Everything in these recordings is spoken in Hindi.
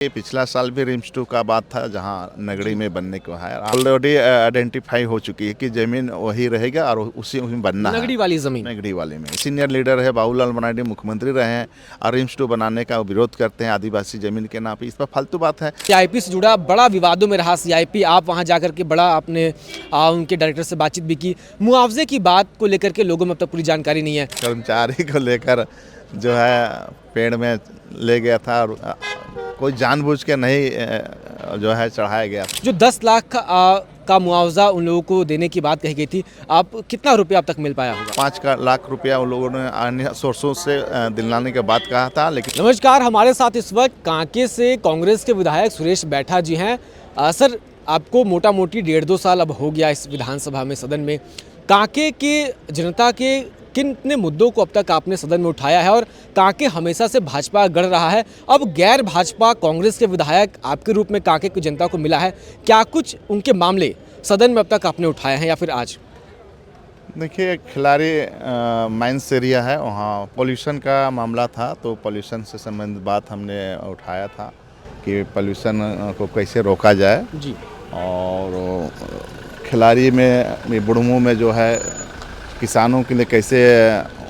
ये पिछला साल भी रिम्स 2 का बात था जहां नगड़ी में बनने को है। ऑलरेडी आइडेंटिफाई हो चुकी है कि जमीन वही रहेगा और उसी में बनना है। नगड़ी वाली जमीन। नगड़ी वाले में सीनियर लीडर है बाबूलाल मरांडी, मुख्यमंत्री रहे हैं और रिम्स 2 बनाने का विरोध करते हैं आदिवासी जमीन के नाम पे। इस पर फालतू बात है। सीआईपी से जुड़ा बड़ा विवादों में रहा सीआईपी, आप वहां जाकर के बड़ा आपने उनके डायरेक्टर से बातचीत भी की। मुआवजे की बात को लेकर के लोगों में अब तक पूरी जानकारी नहीं है। कर्मचारी को लेकर जो है पेड़ में ले गया था और कोई जानबूझ के नहीं जो है चढ़ाया गया। जो 10 लाख का मुआवजा उन लोगों को देने की बात कही गई थी, आप कितना रुपया अब तक मिल पाया होगा? 5 लाख रुपया उन लोगों ने अन्य सोर्सों से दिलाने के बाद कहा था, लेकिन नमस्कार, हमारे साथ इस वक्त कांके से कांग्रेस के विधायक सुरेश बैठा जी हैं। सर, आपको मोटा मोटी 1.5-2 साल अब हो गया इस विधानसभा में, सदन में। कांके के जनता के कितने मुद्दों को अब तक आपने सदन में उठाया है और कांके हमेशा से भाजपा गढ़ रहा है, अब गैर भाजपा कांग्रेस के विधायक आपके रूप में कांके की जनता को मिला है, क्या कुछ उनके मामले सदन में अब तक आपने उठाए हैं या फिर आज? देखिए, खिलाड़ी माइंस एरिया है, वहाँ पोल्यूशन का मामला था, तो पोल्यूशन से संबंधित बात हमने उठाया था कि पोल्यूशन को कैसे रोका जाए जी। और खिलाड़ी में बुढ़मू में जो है किसानों के लिए कैसे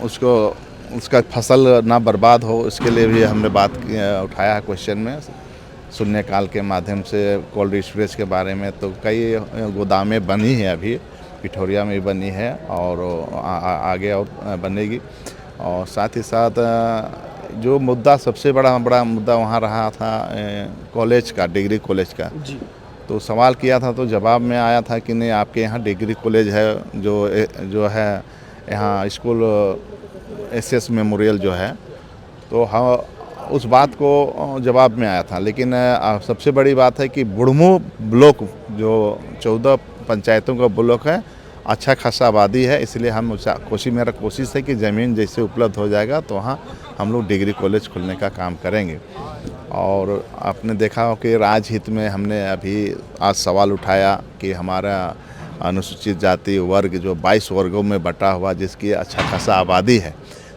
उसका फसल ना बर्बाद हो, उसके लिए भी हमने बात उठाया है क्वेश्चन में। शून्यकाल के माध्यम से कोल्ड स्टोरेज के बारे में तो कई गोदामें बनी हैं, अभी पिठौरिया में बनी है और आगे और बनेगी। और साथ ही साथ जो मुद्दा सबसे बड़ा मुद्दा वहाँ रहा था कॉलेज का, डिग्री कॉलेज का जी। तो सवाल किया था तो जवाब में आया था कि नहीं, आपके यहाँ डिग्री कॉलेज है जो है यहाँ स्कूल एसएस मेमोरियल जो है, तो हाँ उस बात को जवाब में आया था। लेकिन सबसे बड़ी बात है कि बुढ़मू ब्लॉक जो 14 पंचायतों का ब्लॉक है, अच्छा खासा आबादी है, इसलिए हम मेरा कोशिश है कि ज़मीन जैसे उपलब्ध हो जाएगा तो वहाँ हम लोग डिग्री कॉलेज खोलने का काम करेंगे। और आपने देखा हो कि राजहित में हमने अभी आज सवाल उठाया कि हमारा अनुसूचित जाति वर्ग जो 22 वर्गों में बटा हुआ, जिसकी अच्छा खासा आबादी है,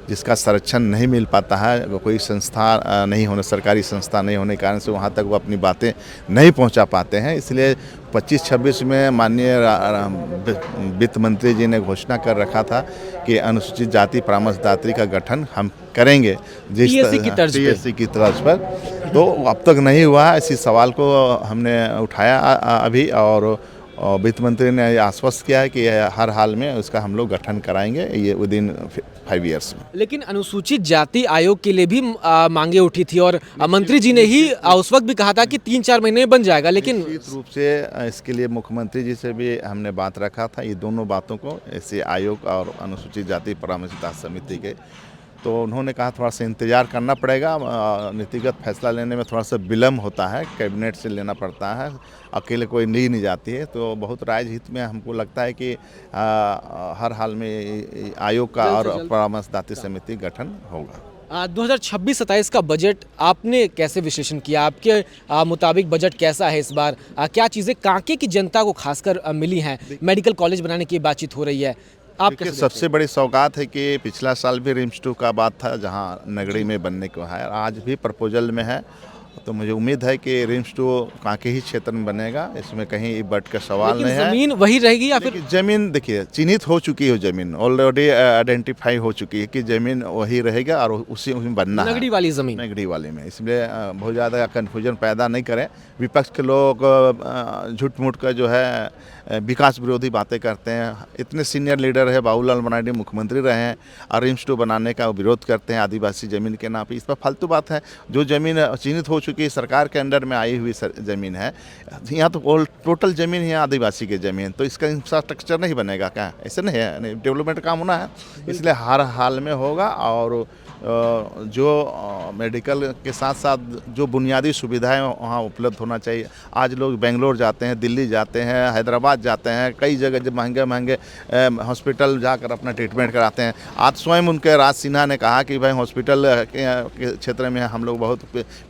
जिसका संरक्षण नहीं मिल पाता है, वो कोई संस्था नहीं होने, सरकारी संस्था नहीं होने के कारण से वहाँ तक वो अपनी बातें नहीं पहुँचा पाते हैं। इसलिए 25-26 में माननीय वित्त मंत्री जी ने घोषणा कर रखा था कि अनुसूचित जाति परामर्शदात्री का गठन हम करेंगे टीएससी की तर्ज पर। तो अब तक नहीं हुआ है, इसी सवाल को हमने उठाया अभी और वित्त मंत्री ने आश्वस्त किया है कि हर हाल में उसका हम लोग गठन कराएंगे ये विदिन 5 ईयर्स में। लेकिन अनुसूचित जाति आयोग के लिए भी मांगे उठी थी और मंत्री जी ने ही उस वक्त भी कहा था कि 3-4 महीने में बन जाएगा। लेकिन निश्चित रूप से इसके लिए मुख्यमंत्री जी से भी हमने बात रखा था, ये दोनों बातों को, ऐसे आयोग और अनुसूचित जाति परामर्शदाता समिति के, तो उन्होंने कहा थोड़ा सा इंतज़ार करना पड़ेगा, नीतिगत फैसला लेने में थोड़ा सा विलम्ब होता है, कैबिनेट से लेना पड़ता है, अकेले कोई नहीं जाती है। तो बहुत राजहित में हमको लगता है कि हर हाल में आयोग का और परामर्शदाता समिति गठन होगा। 2026-27 का बजट आपने कैसे विश्लेषण किया? आपके मुताबिक बजट कैसा है इस बार? क्या चीज़ें कांके की जनता को खासकर मिली हैं? मेडिकल कॉलेज बनाने की बातचीत हो रही है, आप कैसे? सबसे बड़ी सौगात है कि पिछला साल भी रिम्स 2 का बात था जहां नगड़ी में बनने को है, आज भी प्रपोजल में है, तो मुझे उम्मीद है कि रिम्स 2 कांके ही क्षेत्र में बनेगा, इसमें कहीं बट का सवाल नहीं है। जमीन वही रहेगी या फिर जमीन देखिए चिन्हित हो चुकी है, जमीन ऑलरेडी आइडेंटिफाई हो चुकी है कि जमीन वही रहेगा और उसी में बनना है, नगड़ी वाली जमीन। नगड़ी वाले में, इसलिए बहुत ज़्यादा कन्फ्यूजन पैदा नहीं करें। विपक्ष के लोग झूठ मूठ का जो है विकास विरोधी बातें करते हैं। इतने सीनियर लीडर है बाबूलाल मरांडी, मुख्यमंत्री रहे हैं और रिम्स 2 बनाने का विरोध करते हैं आदिवासी ज़मीन के नाम पे। इस पर फालतू बात है। जो ज़मीन चिन्हित हो चुकी है, सरकार के अंडर में आई हुई ज़मीन है, यहाँ तो टोटल ज़मीन है आदिवासी की ज़मीन, तो इसका इंफ्रास्ट्रक्चर नहीं बनेगा क्या? ऐसे नहीं है, डेवलपमेंट काम होना है, इसलिए हर हाल में होगा। और जो मेडिकल के साथ साथ जो बुनियादी सुविधाएं वहाँ उपलब्ध होना चाहिए। आज लोग बेंगलोर जाते हैं, दिल्ली जाते हैं, हैदराबाद जाते हैं, कई जगह जो महंगे हॉस्पिटल जाकर अपना ट्रीटमेंट कराते हैं। आज स्वयं उनके राज सिन्हा ने कहा कि भाई हॉस्पिटल के क्षेत्र में हम लोग बहुत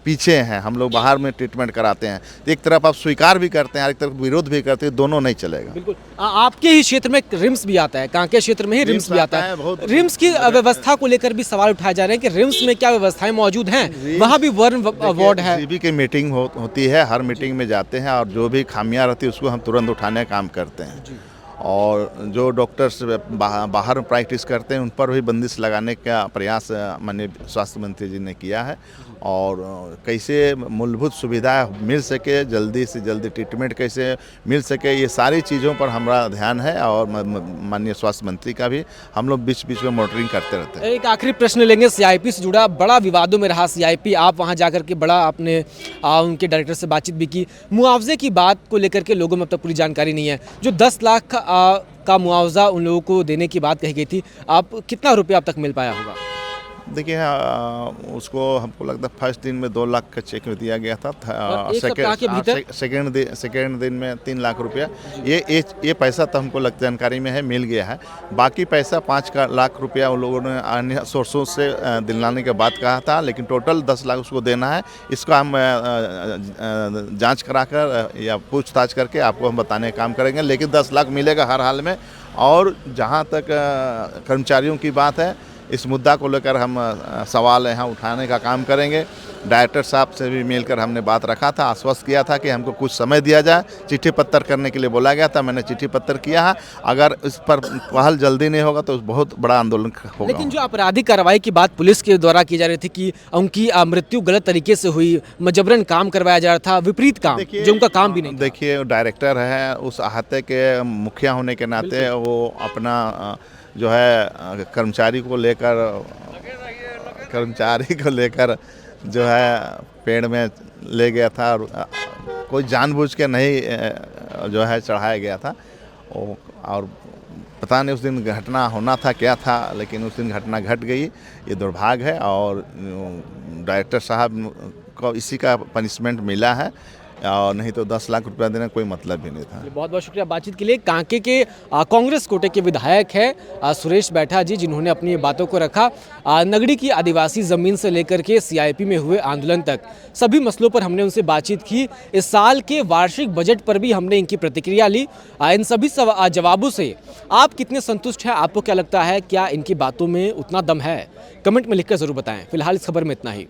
पीछे हैं, हम लोग बाहर में ट्रीटमेंट कराते हैं। एक तरफ आप स्वीकार भी करते हैं, एक तरफ विरोध भी करते हैं, दोनों नहीं चलेगा। बिल्कुल, आपके ही क्षेत्र में रिम्स भी आता है, कांके क्षेत्र में ही रिम्स भी आता है। रिम्स की व्यवस्था को लेकर भी सवाल उठाया चाह रहे हैं कि रिम्स में क्या व्यवस्थाएं मौजूद हैं, वहाँ भी वर्न वार्ड है। किसी भी की मीटिंग होती है, हर मीटिंग में जाते हैं और जो भी खामियां रहती है उसको हम तुरंत उठाने का काम करते हैं। और जो डॉक्टर्स बाहर प्रैक्टिस करते हैं उन पर भी बंदिश लगाने का प्रयास माननीय स्वास्थ्य मंत्री जी ने किया है। और कैसे मूलभूत सुविधा मिल सके, जल्दी से जल्दी ट्रीटमेंट कैसे मिल सके, ये सारी चीज़ों पर हमारा ध्यान है। और माननीय स्वास्थ्य मंत्री का भी हम लोग बीच बीच में मॉनिटरिंग करते रहते हैं। एक आखिरी प्रश्न लेंगे, सीआईपी से जुड़ा बड़ा विवादों में रहा सीआईपी, आप वहां जाकर के बड़ा आपने उनके डायरेक्टर से बातचीत भी की। मुआवजे की बात को लेकर के लोगों में अब तक पूरी जानकारी नहीं है। जो 10 लाख का मुआवजा उन लोगों को देने की बात कही गई थी, आप कितना रुपया अब तक मिल पाया होगा? देखिए उसको हमको लगता है फर्स्ट दिन में 2 लाख का चेक दिया गया था। और एक सप्ताह के भीतर सेकेंड दिन में 3 लाख रुपया। ये पैसा तो हमको जानकारी में है, मिल गया है। बाकी पैसा 5 लाख रुपया उन लोगों ने अन्य सोर्सों से दिलाने के बाद कहा था, लेकिन टोटल 10 लाख उसको देना है। इसको हम जांच कराकर या पूछताछ करके आपको हम बताने का काम करेंगे, लेकिन 10 लाख मिलेगा हर हाल में। और जहाँ तक कर्मचारियों की बात है, इस मुद्दा को लेकर हम सवाल यहाँ उठाने का काम करेंगे। डायरेक्टर साहब से भी मिलकर हमने बात रखा था, आश्वस्त किया था कि हमको कुछ समय दिया जाए। चिट्ठी पत्र करने के लिए बोला गया था, मैंने चिट्ठी पत्र किया है। अगर इस पर पहल जल्दी नहीं होगा तो बहुत बड़ा आंदोलन होगा। लेकिन जो आपराधिक कार्रवाई की बात पुलिस के द्वारा की जा रही थी कि उनकी मृत्यु गलत तरीके से हुई, जबरन काम करवाया जा रहा था, विपरीत काम जो उनका काम भी नहीं। देखिए डायरेक्टर है, उस अहाते के मुखिया होने के नाते वो अपना जो है कर्मचारी को लेकर जो है पेड़ में ले गया था। और कोई जानबूझ के नहीं जो है चढ़ाया गया था। और पता नहीं उस दिन घटना होना था क्या था, लेकिन उस दिन घटना घट गई। ये दुर्भाग्य है और डायरेक्टर साहब को इसी का पनिशमेंट मिला है, और नहीं तो 10 लाख रुपया देने का कोई मतलब भी नहीं था। बहुत बहुत शुक्रिया बातचीत के लिए। कांके के कांग्रेस कोटे के विधायक है सुरेश बैठा जी, जिन्होंने अपनी बातों को रखा। नगड़ी की आदिवासी ज़मीन से लेकर के सीआईपी में हुए आंदोलन तक सभी मसलों पर हमने उनसे बातचीत की। इस साल के वार्षिक बजट पर भी हमने इनकी प्रतिक्रिया ली। इन सभी जवाबों से आप कितने संतुष्ट हैं? आपको क्या लगता है, क्या इनकी बातों में उतना दम है? कमेंट में लिखकर ज़रूर बताएं। फिलहाल इस खबर में इतना ही।